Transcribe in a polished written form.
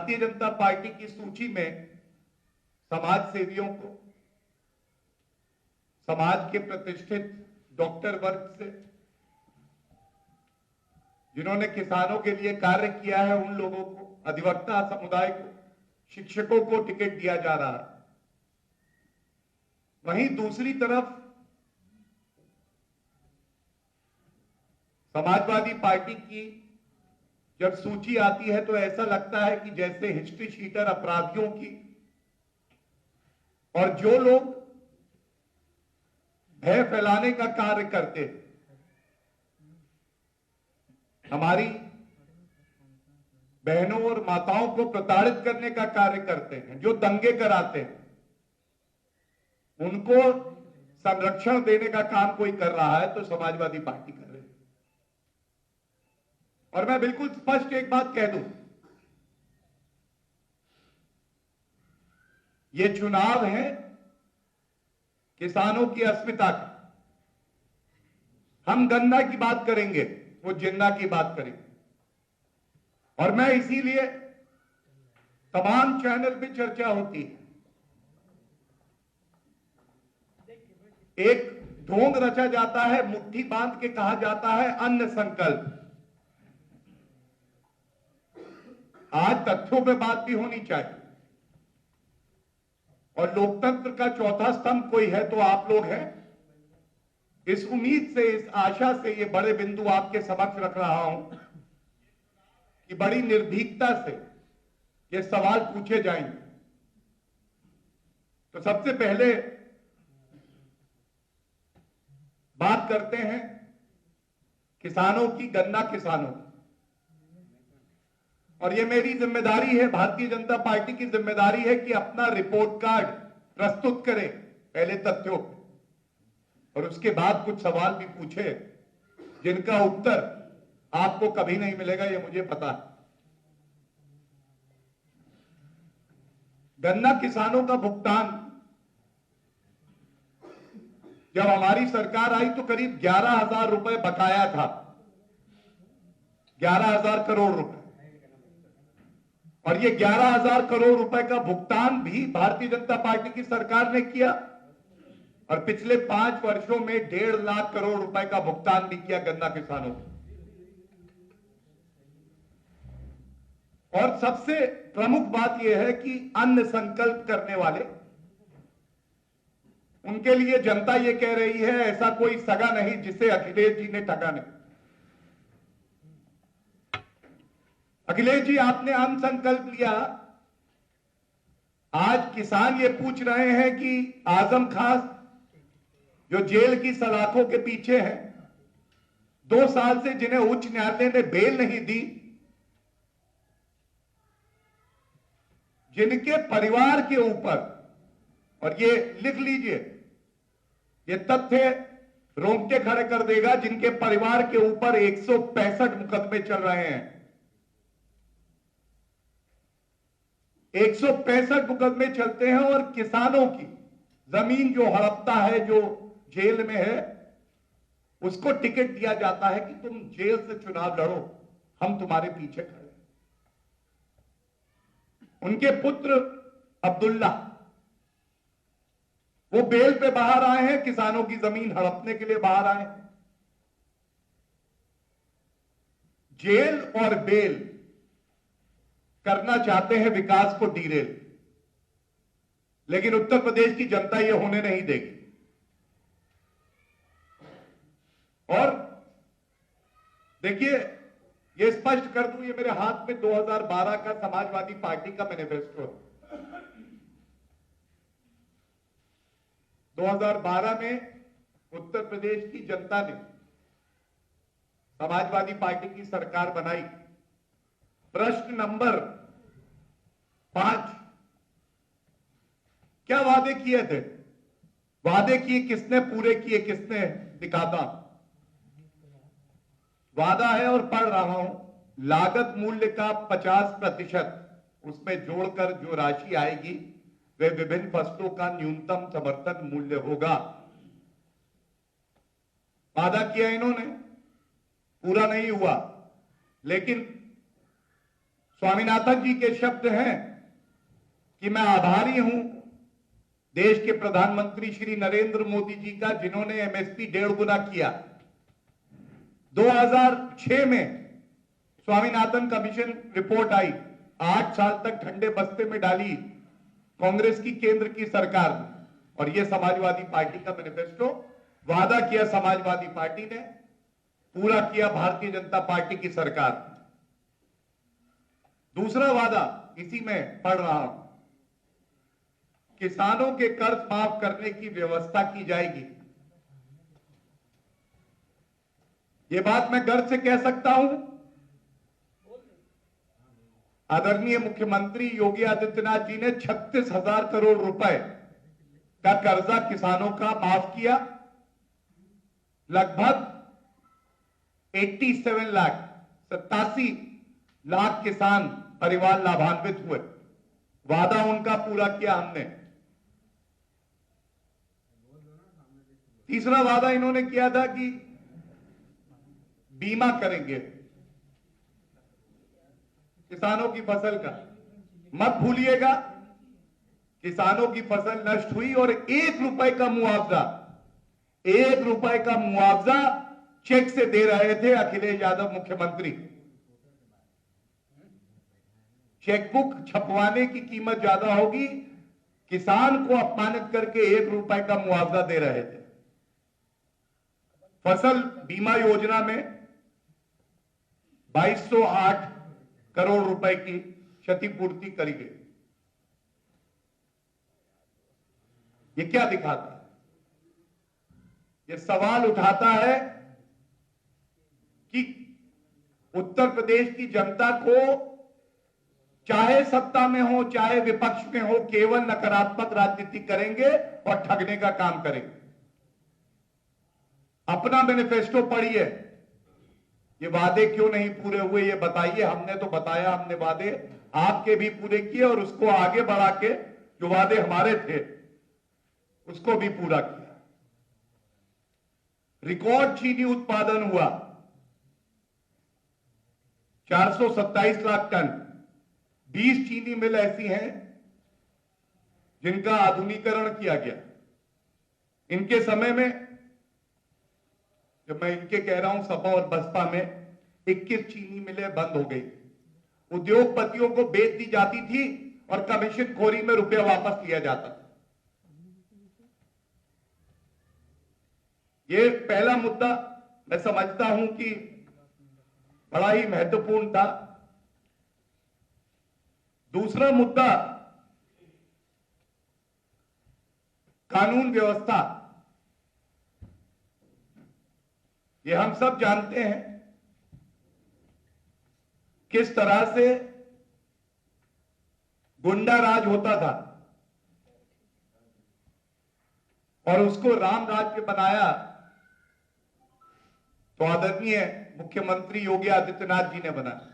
Bharatiya Janata party की सूची में समाज सेवियों को, समाज के प्रतिष्ठित डॉक्टर वर्ग से, जिन्होंने किसानों के लिए कार्य किया है, उन लोगों को, अधिवक्ता समुदाय को, शिक्षकों को टिकट दिया जा रहा है। वहीं दूसरी तरफ समाजवादी पार्टी की जब सूची आती है तो ऐसा लगता है कि जैसे हिस्ट्री शीटर अपराधियों की, और जो लोग भय फैलाने का कार्य करते, हमारी बहनों और माताओं को प्रताड़ित करने का कार्य करते हैं, जो दंगे कराते हैं, उनको संरक्षण देने का काम कोई कर रहा है तो समाजवादी पार्टी कर रही है। और मैं बिल्कुल स्पष्ट एक बात कह दूं, ये चुनाव है किसानों की अस्मिता का। हम गन्ना की बात करेंगे, वो जिन्ना की बात करेंगे। और मैं इसीलिए तमाम चैनल पे चर्चा होती है, एक ढोंग रचा जाता है, मुट्ठी बांध के कहा जाता है अन्न संकल्प। आज तथ्यों पे बात भी होनी चाहिए, और लोकतंत्र का चौथा स्तंभ कोई है तो आप लोग हैं। इस उम्मीद से, इस आशा से ये बड़े बिंदु आपके समक्ष रख रहा हूं कि बड़ी निर्भीकता से ये सवाल पूछे जाएंगे। तो सबसे पहले बात करते हैं किसानों की, गन्ना किसानों की। और ये मेरी जिम्मेदारी है, भारतीय जनता पार्टी की जिम्मेदारी है कि अपना रिपोर्ट कार्ड प्रस्तुत करें पहले तथ्यों पे, और उसके बाद कुछ सवाल भी पूछे जिनका उत्तर आपको कभी नहीं मिलेगा, ये मुझे पता है। गन्ना किसानों का भुगतान जब हमारी सरकार आई तो करीब 11,000 रुपए बकाया था, 11,000 करोड़ रुपए। और ये 11,000 करोड़ रुपए का भुगतान भी भारतीय जनता पार्टी की सरकार ने किया, और पिछले 5 वर्षों में 1.5 लाख करोड़ रुपए का भुगतान भी किया गन्ना किसानों को। और सबसे प्रमुख बात यह है कि अन्न संकल्प करने वाले, उनके लिए जनता यह कह रही है ऐसा कोई सगा नहीं जिसे अखिलेश जी ने ठगा नहीं। अखिलेश जी, आपने अन्न संकल्प लिया, आज किसान ये पूछ रहे हैं कि आजम खान जो जेल की सलाखों के पीछे हैं, 2 साल से जिन्हें उच्च न्यायालय ने बेल नहीं दी, जिनके परिवार के ऊपर, और ये लिख लीजिए, ये तथ्य रोंगटे खड़े कर देगा, जिनके परिवार के ऊपर 165 मुकदमे चल रहे हैं। 165 मुकदमे चलते हैं, और किसानों की जमीन जो हड़पता है, जो जेल में है, उसको टिकट दिया जाता है कि तुम जेल से चुनाव लड़ो, हम तुम्हारे पीछे खड़े। उनके पुत्र अब्दुल्ला, वो बेल पे बाहर आए हैं, किसानों की जमीन हड़पने के लिए बाहर आए हैं। जेल और बेल करना चाहते हैं विकास को डीरेल, लेकिन उत्तर प्रदेश की जनता ये होने नहीं देगी। और देखिए, ये स्पष्ट कर दूं, ये मेरे हाथ में 2012 का समाजवादी पार्टी का मैनिफेस्टो है। 2012 में उत्तर प्रदेश की जनता ने समाजवादी पार्टी की सरकार बनाई। प्रश्न नंबर 5, क्या वादे किए थे? वादे किए किसने, पूरे किए किसने, दिखाता। वादा है और पढ़ रहा हूं, लागत मूल्य का 50% उसमें जोड़कर जो राशि आएगी वे विभिन्न फसलों का न्यूनतम समर्थन मूल्य होगा। वादा किया इन्होंने, पूरा नहीं हुआ, लेकिन स्वामीनाथन जी के शब्द हैं कि मैं आभारी हूं देश के प्रधानमंत्री श्री नरेंद्र मोदी जी का, जिन्होंने एमएसपी 1.5 गुना किया। 2006 में स्वामीनाथन कमीशन रिपोर्ट आई, 8 साल तक ठंडे बस्ते में डाली कांग्रेस की केंद्र की सरकार ने, और यह समाजवादी पार्टी का मैनिफेस्टो। वादा किया समाजवादी पार्टी ने, पूरा किया भारतीय जनता पार्टी की सरकार। दूसरा वादा इसी में पढ़ रहा हूं, किसानों के कर्ज माफ करने की व्यवस्था की जाएगी। यह बात मैं गर्व से कह सकता हूं, आदरणीय मुख्यमंत्री योगी आदित्यनाथ जी ने 36,000 करोड़ रुपए का कर्जा किसानों का माफ किया। लगभग 87 लाख किसान परिवार लाभान्वित हुए। वादा उनका पूरा किया हमने। तीसरा वादा इन्होंने किया था कि बीमा करेंगे किसानों की फसल का। मत भूलिएगा, किसानों की फसल नष्ट हुई और 1 रुपए का मुआवजा, 1 रुपए का मुआवजा चेक से दे रहे थे अखिलेश यादव मुख्यमंत्री। चेकबुक छपवाने की कीमत ज्यादा होगी, किसान को अपमानित करके 1 रुपए का मुआवजा दे रहे थे। फसल बीमा योजना में 2208 करोड़ रुपए की क्षतिपूर्ति करी गई। ये क्या दिखाता है? ये सवाल उठाता है कि उत्तर प्रदेश की जनता को, चाहे सत्ता में हो चाहे विपक्ष में हो, केवल नकारात्मक राजनीति करेंगे और ठगने का काम करेंगे। अपना मैनिफेस्टो पढ़िए, ये वादे क्यों नहीं पूरे हुए ये बताइए। हमने तो बताया, हमने वादे आपके भी पूरे किए और उसको आगे बढ़ा के जो वादे हमारे थे उसको भी पूरा किया। रिकॉर्ड चीनी उत्पादन हुआ 427 लाख टन। 20 चीनी मिल ऐसी हैं जिनका आधुनिकीकरण किया गया। इनके समय में, जब मैं इनके कह रहा हूं, सपा और बसपा में 21 चीनी मिलें बंद हो गई। उद्योगपतियों को बेच दी जाती थी और कमीशन खोरी में रुपया वापस लिया जाता था। ये पहला मुद्दा मैं समझता हूं कि बड़ा ही महत्वपूर्ण था। दूसरा मुद्दा कानून व्यवस्था। ये हम सब जानते हैं किस तरह से गुंडा राज होता था और उसको राम राज्य बनाया तो आदरणीय मुख्यमंत्री योगी आदित्यनाथ जी ने बनाया।